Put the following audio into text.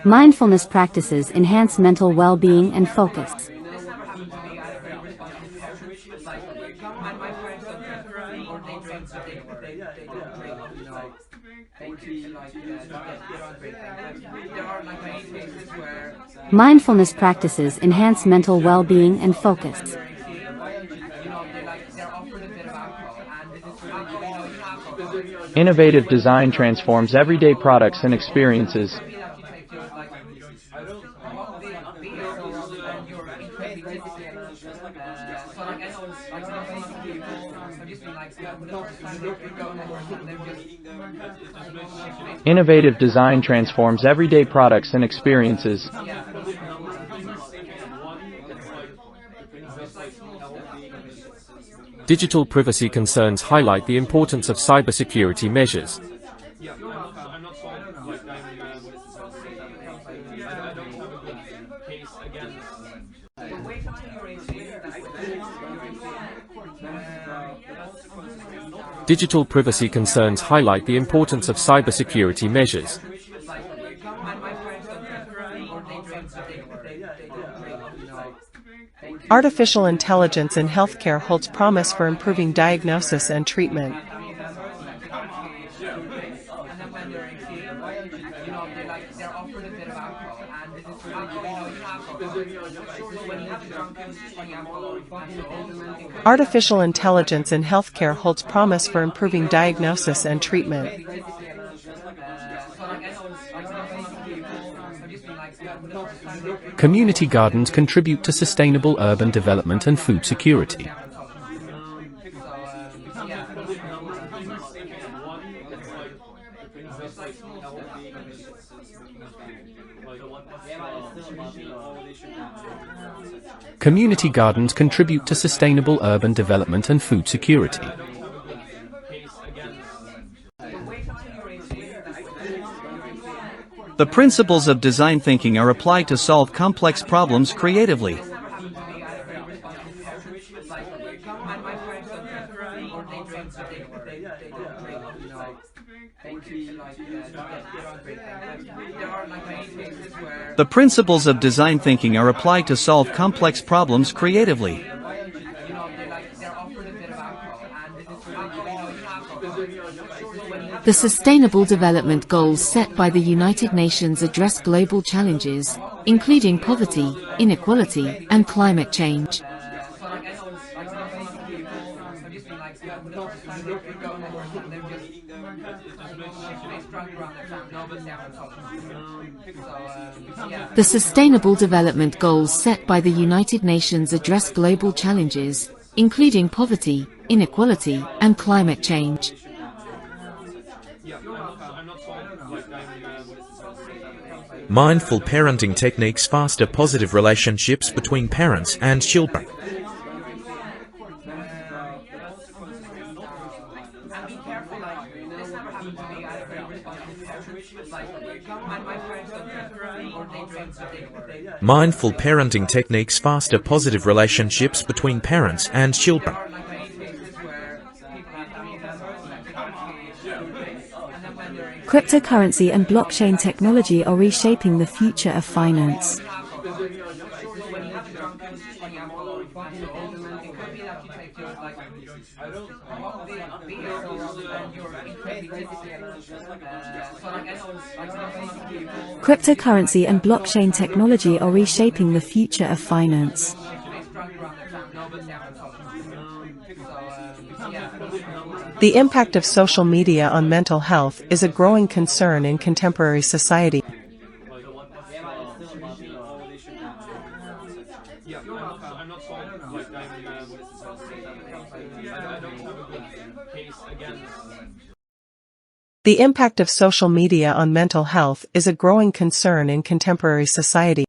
Mindfulness practices enhance mental well-being and focus. Mindfulness practices enhance mental well-being and focus. Innovative design transforms everyday products and experiences. Innovative design transforms everyday products and experiences. Digital privacy concerns highlight the importance of cybersecurity measures. Digital privacy concerns highlight the importance of cybersecurity measures. Artificial intelligence in healthcare holds promise for improving diagnosis and treatment. Artificial intelligence in healthcare holds promise for improving diagnosis and treatment. Community gardens contribute to sustainable urban development and food security. Community gardens contribute to sustainable urban development and food security. The principles of design thinking are applied to solve complex problems creatively. The principles of design thinking are applied to solve complex problems creatively. The Sustainable Development Goals set by the United Nations address global challenges, including poverty, inequality, and climate change. The Sustainable Development Goals set by the United Nations address global challenges, including poverty, inequality, and climate change. Mindful parenting techniques foster positive relationships between parents and children. Mindful parenting techniques foster positive relationships between parents and children. Cryptocurrency and blockchain technology are reshaping the future of finance. Cryptocurrency and blockchain technology are reshaping the future of finance. The impact of social media on mental health is a growing concern in contemporary society. The impact of social media on mental health is a growing concern in contemporary society.